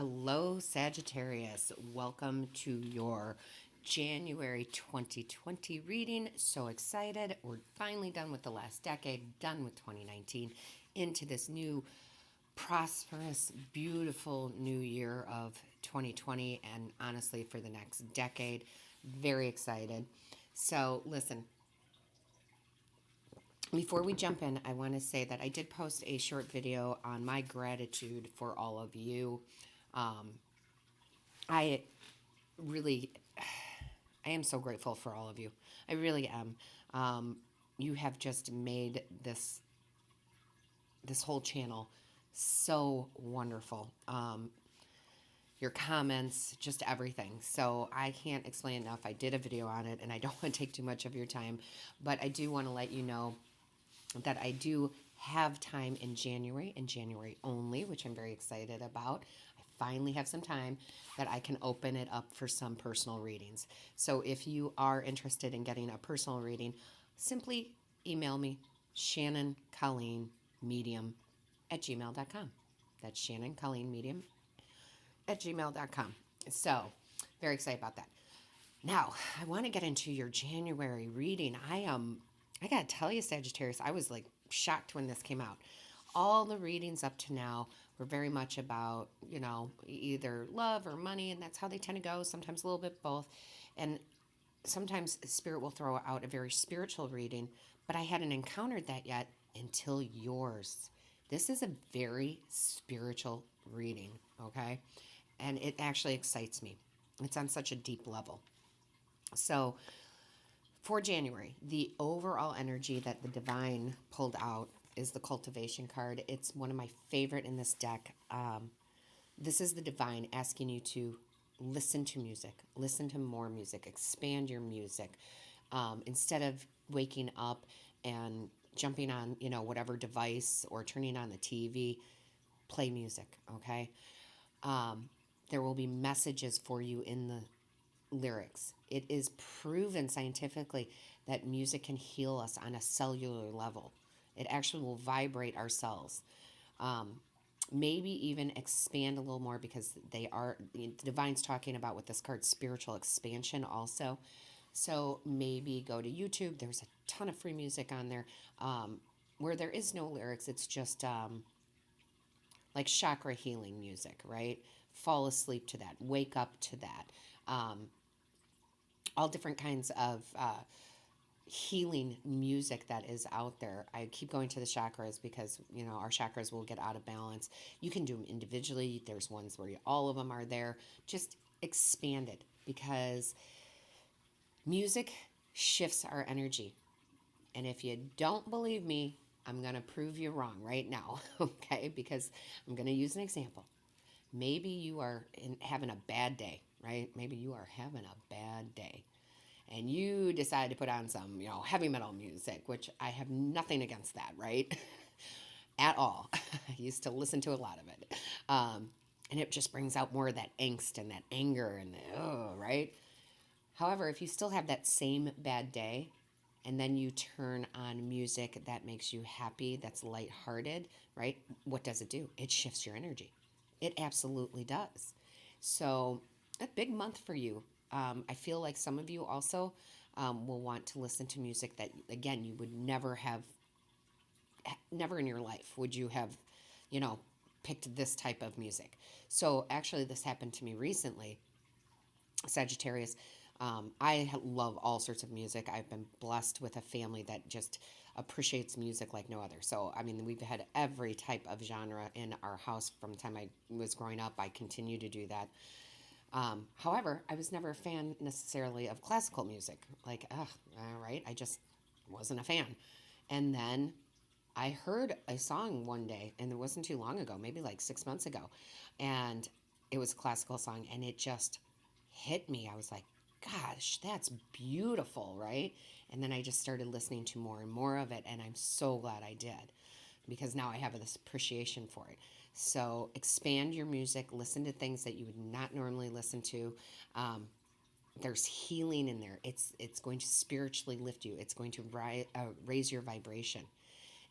Hello, Sagittarius. Welcome to your January 2020 reading. So excited. We're finally done with the last decade, done with 2019, into this new prosperous, beautiful new year of 2020, and honestly, for the next decade. Very excited. So, listen, before we jump in, I want to say that I did post a short video on my gratitude for all of you. I really, I am so grateful for all of you. I really am. You have just made this whole channel so wonderful. Your comments, just everything. So I can't explain enough. I did a video on it, and I don't want to take too much of your time, but I do want to let you know that I do have time in January, and January only, which I'm very excited about. I finally have some time that I can open it up for some personal readings. So if you are interested in getting a personal reading, simply email me, Shannon Colleen Medium at gmail.com. That's Shannon Colleen Medium at gmail.com. So, very excited about that. Now, I want to get into your January reading. I got to tell you, Sagittarius, I was like shocked when this came out. All the readings up to now were very much about, either love or money, and that's how they tend to go, sometimes a little bit both. And sometimes Spirit will throw out a very spiritual reading, but I hadn't encountered that yet until yours. This is a very spiritual reading, okay? And it actually excites me. It's on such a deep level. So, for January, the overall energy that the Divine pulled out is the Cultivation card. It's one of my favorite in this deck. This is the Divine asking you to listen to music, listen to more music, expand your music. Instead of waking up and jumping on, whatever device or turning on the TV, play music, okay? There will be messages for you in the lyrics. It is proven scientifically that music can heal us on a cellular level. It actually will vibrate our cells. Maybe even expand a little more, because the Divine's talking about with this card spiritual expansion also. So maybe go to YouTube. There's a ton of free music on there where there is no lyrics. It's just like chakra healing music, right? Fall asleep to that. Wake up to that. All different kinds of healing music that is out there. I keep going to the chakras because, our chakras will get out of balance. You can do them individually. There's ones where all of them are there. Just expand it, because music shifts our energy. And if you don't believe me, I'm going to prove you wrong right now, okay? Because I'm going to use an example. Maybe you are having a bad day, right? Maybe you are having a bad day, and you decide to put on some, heavy metal music, which I have nothing against that, right? At all. I used to listen to a lot of it. And it just brings out more of that angst and that anger and right? However, if you still have that same bad day, and then you turn on music that makes you happy, that's lighthearted, right? What does it do? It shifts your energy. It absolutely does. So, a big month for you. I feel like some of you also will want to listen to music that, again, you would never in your life would you have, picked this type of music. So, actually, this happened to me recently, Sagittarius. I love all sorts of music. I've been blessed with a family that just appreciates music like no other. So, we've had every type of genre in our house from the time I was growing up. I continue to do that. However, I was never a fan necessarily of classical music. Like, all right, I just wasn't a fan. And then I heard a song one day, and it wasn't too long ago, maybe like 6 months ago. And it was a classical song, and it just hit me. I was like, gosh, that's beautiful, right? And then I just started listening to more and more of it, and I'm so glad I did, because now I have this appreciation for it. So expand your music, listen to things that you would not normally listen to. There's healing in there. It's going to spiritually lift you. It's going to raise your vibration.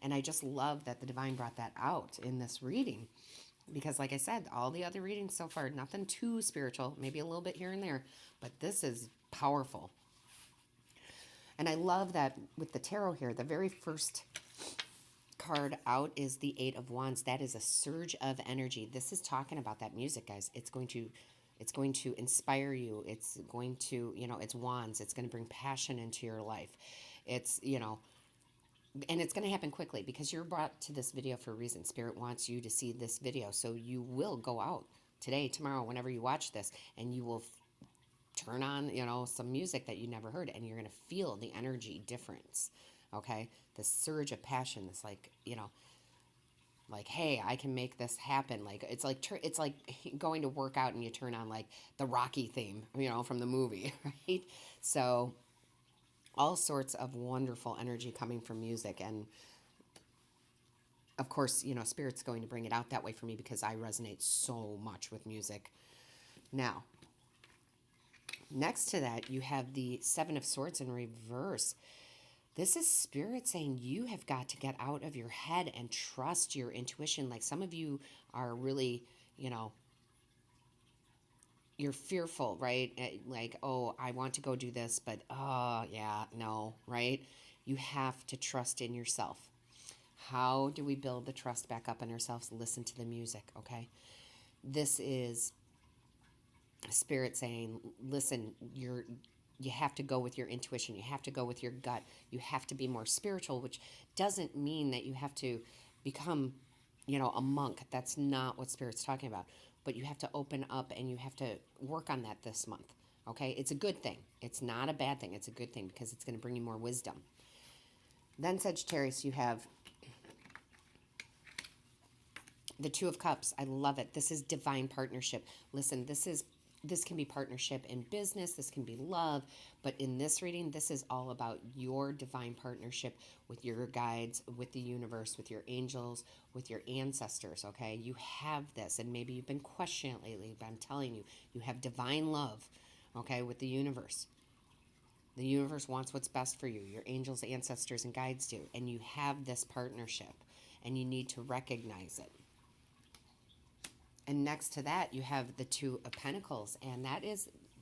And I just love that the Divine brought that out in this reading. Because like I said, all the other readings so far, nothing too spiritual, maybe a little bit here and there, but this is powerful. And I love that with the tarot here, the very first card out is the Eight of Wands. That is a surge of energy. This is talking about that music, guys. It's going to inspire you. It's going to, it's wands. It's going to bring passion into your life. It's, and it's going to happen quickly because you're brought to this video for a reason. Spirit wants you to see this video. So you will go out today, tomorrow, whenever you watch this, and you will turn on, some music that you never heard, and you're going to feel the energy difference. Okay? The surge of passion, this like, hey, I can make this happen. Like, it's like going to work out and you turn on like the Rocky theme, from the movie, right? So all sorts of wonderful energy coming from music. And of course, Spirit's going to bring it out that way for me because I resonate so much with music. Now, next to that, you have the Seven of Swords in reverse. This is Spirit saying you have got to get out of your head and trust your intuition. Like some of you are really, you're fearful, right? Like, oh, I want to go do this, but oh, yeah, no, right? You have to trust in yourself. How do we build the trust back up in ourselves? Listen to the music, okay? This is Spirit saying, listen, you have to go with your intuition. You have to go with your gut. You have to be more spiritual, which doesn't mean that you have to become, a monk. That's not what Spirit's talking about. But you have to open up and you have to work on that this month, okay? It's a good thing. It's not a bad thing. It's a good thing because it's going to bring you more wisdom. Then Sagittarius, you have the Two of Cups. I love it. This is divine partnership. Listen, this can be partnership in business, this can be love, but in this reading, this is all about your divine partnership with your guides, with the universe, with your angels, with your ancestors, okay? You have this, and maybe you've been questioning it lately, but I'm telling you, you have divine love, okay, with the universe. The universe wants what's best for you. Your angels, ancestors, and guides do, and you have this partnership, and you need to recognize it. And next to that, you have the Two of Pentacles, and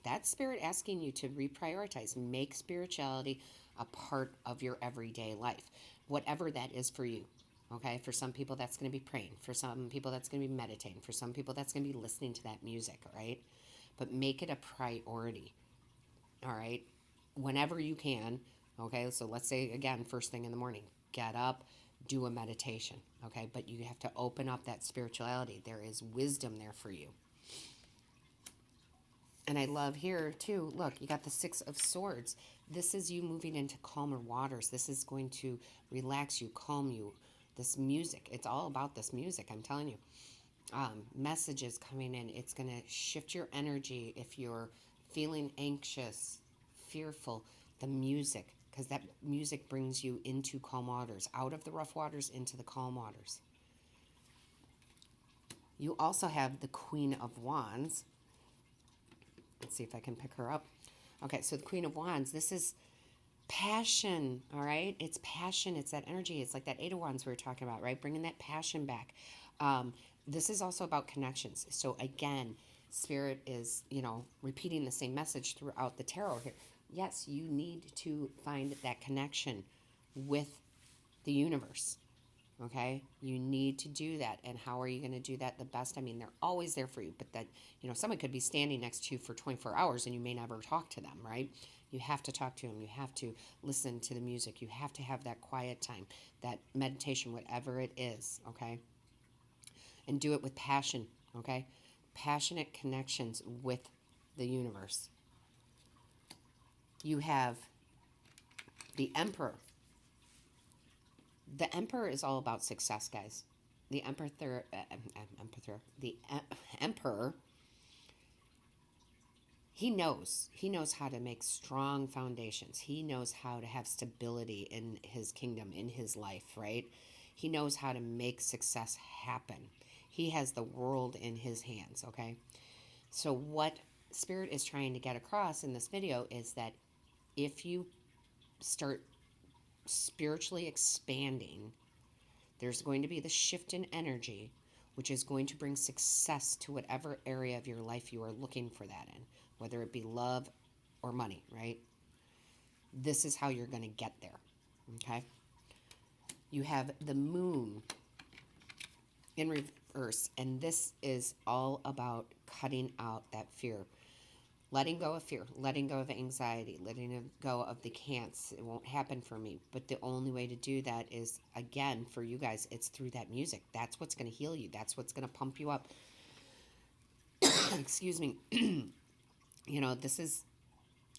that's Spirit asking you to reprioritize, make spirituality a part of your everyday life, whatever that is for you, okay? For some people, that's going to be praying. For some people, that's going to be meditating. For some people, that's going to be listening to that music, all right? But make it a priority, all right? Whenever you can, okay? So let's say, again, first thing in the morning, get up, do a meditation, okay? But you have to open up that spirituality. There is wisdom there for you. And I love here, too, look, you got the Six of Swords. This is you moving into calmer waters. This is going to relax you, calm you. This music, it's all about this music, I'm telling you. Messages coming in. It's going to shift your energy if you're feeling anxious, fearful. The music, because that music brings you into calm waters, out of the rough waters into the calm waters. You also have the Queen of Wands. Let's see if I can pick her up. Okay, so the Queen of Wands, this is passion, all right? It's passion. It's that energy. It's like that Eight of Wands we were talking about, right? Bringing that passion back. This is also about connections. So again, Spirit is, repeating the same message throughout the tarot here. Yes, you need to find that connection with the universe, okay? You need to do that. And how are you going to do that the best? I mean, they're always there for you, but that, someone could be standing next to you for 24 hours and you may never talk to them, right? You have to talk to them. You have to listen to the music. You have to have that quiet time, that meditation, whatever it is, okay? And do it with passion, okay? Passionate connections with the universe. You have the Emperor. The Emperor is all about success, guys. The Emperor, he knows how to make strong foundations. He knows how to have stability in his kingdom, in his life, right? He knows how to make success happen. He has the world in his hands, okay? So what Spirit is trying to get across in this video is that if you start spiritually expanding, there's going to be the shift in energy which is going to bring success to whatever area of your life you are looking for that in, whether it be love or money, right? This is how you're going to get there, okay? You have the moon in reverse, and this is all about cutting out that fear. Letting go of fear, letting go of anxiety, letting go of the can'ts. It won't happen for me. But the only way to do that is, again, for you guys, it's through that music. That's what's going to heal you. That's what's going to pump you up. Excuse me. This is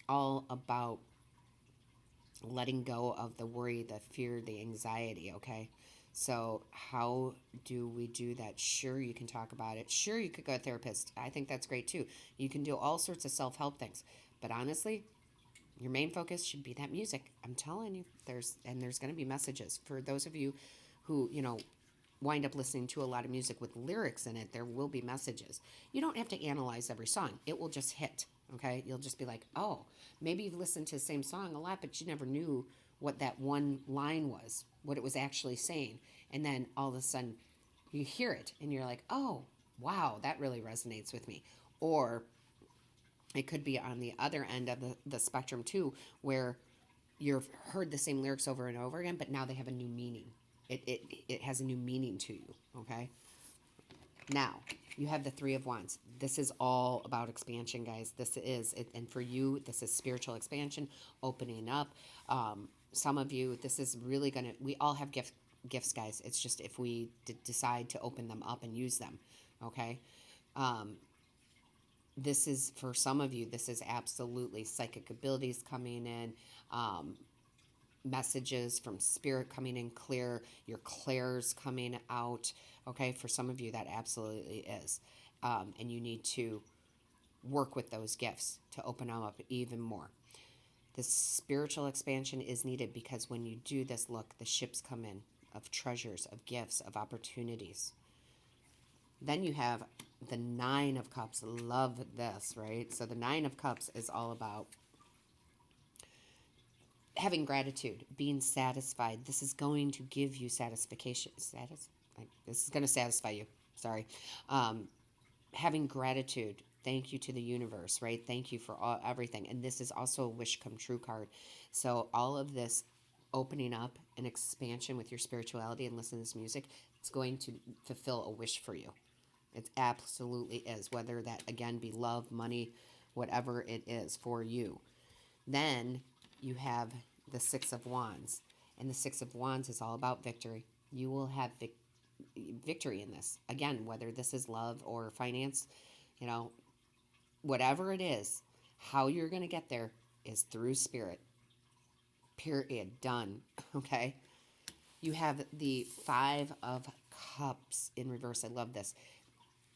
all about letting go of the worry, the fear, the anxiety, okay? So how do we do that? Sure, you can talk about it. Sure, you could go to a therapist. I think that's great too. You can do all sorts of self-help things. But honestly, your main focus should be that music. I'm telling you, there's going to be messages. For those of you who, wind up listening to a lot of music with lyrics in it, there will be messages. You don't have to analyze every song. It will just hit, okay? You'll just be like, oh, maybe you've listened to the same song a lot, but you never knew what that one line was, what it was actually saying. And then all of a sudden you hear it and you're like, oh, wow, that really resonates with me. Or it could be on the other end of the spectrum too, where you've heard the same lyrics over and over again, but now they have a new meaning. It has a new meaning to you, okay? Now, you have the Three of Wands. This is all about expansion, guys. This is, and for you, this is spiritual expansion, opening up. Some of you, this is really going to, we all have gifts, guys. It's just if we decide to open them up and use them, okay? This is, for some of you, this is absolutely psychic abilities coming in, messages from spirit coming in clear, your clairs coming out, okay? For some of you, that absolutely is. And you need to work with those gifts to open them up even more. This spiritual expansion is needed because when you do this, look, the ships come in of treasures, of gifts, of opportunities. Then you have the Nine of Cups. Love this, right? So the Nine of Cups is all about having gratitude, being satisfied. This is going to give you satisfaction. This is going to satisfy you. Sorry. Having gratitude. Thank you to the universe, right? Thank you for everything. And this is also a wish come true card. So all of this opening up and expansion with your spirituality and listening to this music, it's going to fulfill a wish for you. It absolutely is. Whether that, again, be love, money, whatever it is for you. Then you have the Six of Wands. And the Six of Wands is all about victory. You will have victory in this. Again, whether this is love or finance, whatever it is, how you're going to get there is through spirit. Period. Done. Okay? You have the Five of Cups in reverse. I love this.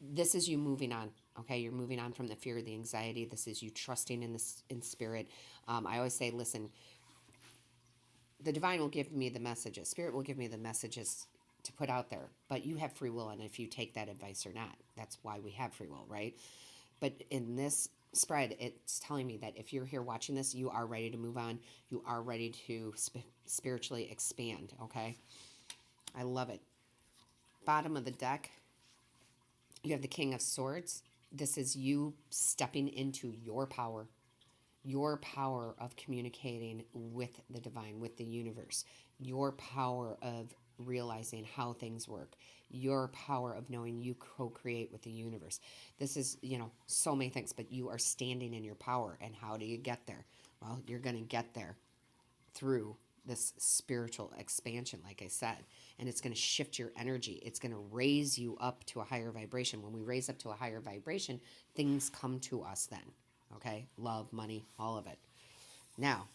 This is you moving on. Okay, you're moving on from the fear, the anxiety. This is you trusting in spirit. I always say, listen, the divine will give me the messages. Spirit will give me the messages to put out there. But you have free will, and if you take that advice or not, that's why we have free will, right? But in this spread, it's telling me that if you're here watching this, you are ready to move on. You are ready to spiritually expand, okay? I love it. Bottom of the deck, you have the King of Swords. This is you stepping into your power of communicating with the divine, with the universe, your power of realizing how things work, your power of knowing you co-create with the universe. This is, so many things, but you are standing in your power. And how do you get there? Well, you're going to get there through this spiritual expansion, like I said, and it's going to shift your energy. It's going to raise you up to a higher vibration. When we raise up to a higher vibration, things come to us then, okay? Love, money, all of it. Now,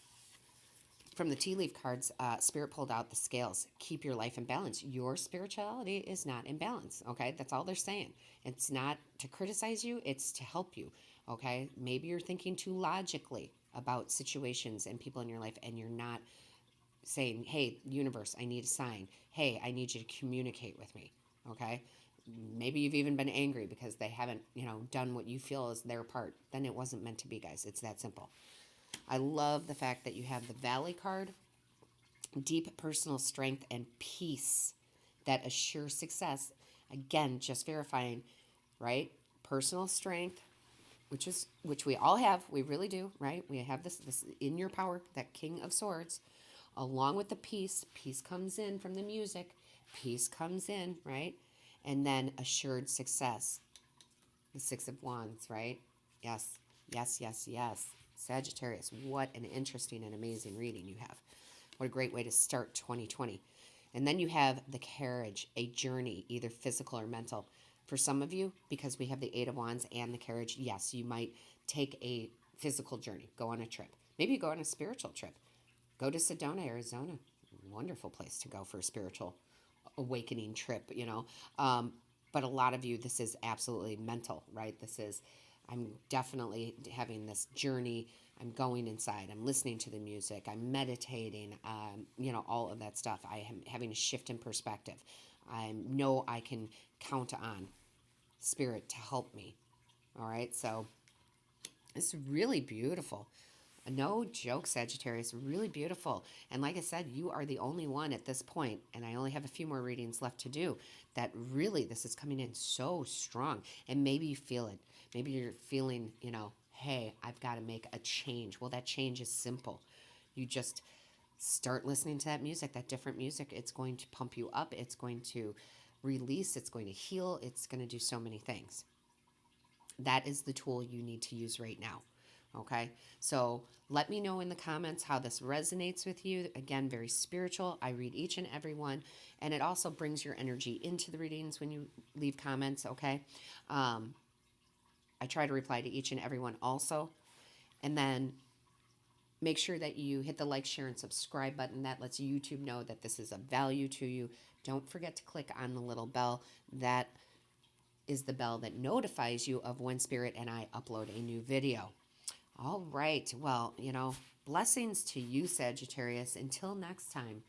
from the tea leaf cards, Spirit pulled out the scales. Keep your life in balance. Your spirituality is not in balance, okay? That's all they're saying. It's not to criticize you. It's to help you, okay? Maybe you're thinking too logically about situations and people in your life, and you're not saying, hey, universe, I need a sign. Hey, I need you to communicate with me, okay? Maybe you've even been angry because they haven't, done what you feel is their part. Then it wasn't meant to be, guys. It's that simple. I love the fact that you have the Valley card, deep personal strength and peace that assures success. Again, just verifying, right? Personal strength, which we all have. We really do, right? We have this in your power, that King of Swords, along with the peace. Peace comes in from the music. Peace comes in, right? And then assured success. The Six of Wands, right? Yes, yes, yes, yes. Sagittarius, what an interesting and amazing reading you have. What a great way to start 2020. And then you have the carriage, a journey, either physical or mental. For some of you, because we have the Eight of Wands and the carriage, yes, you might take a physical journey, go on a trip. Maybe you go on a spiritual trip. Go to Sedona, Arizona. Wonderful place to go for a spiritual awakening trip, you know. But a lot of you, this is absolutely mental, right? This is, I'm definitely having this journey. I'm going inside. I'm listening to the music. I'm meditating, you know, all of that stuff. I am having a shift in perspective. I know I can count on Spirit to help me. All right, so it's really beautiful. No joke, Sagittarius, really beautiful. And like I said, you are the only one at this point, and I only have a few more readings left to do, that really this is coming in so strong. And maybe you feel it. Maybe you're feeling, you know, hey, I've got to make a change. Well, that change is simple. You just start listening to that music, that different music. It's going to pump you up. It's going to release. It's going to heal. It's going to do so many things. That is the tool you need to use right now. Okay, so let me know in the comments how this resonates with you. Again, very spiritual. I read each and every one, and it also brings your energy into the readings when you leave comments. Okay, I try to reply to each and every one also, and then make sure that you hit the like, share, and subscribe button. That lets YouTube know that this is of value to you. Don't forget to click on the little bell. That is the bell that notifies you of when Spirit and I upload a new video. All right. Well, you know, blessings to you, Sagittarius. Until next time.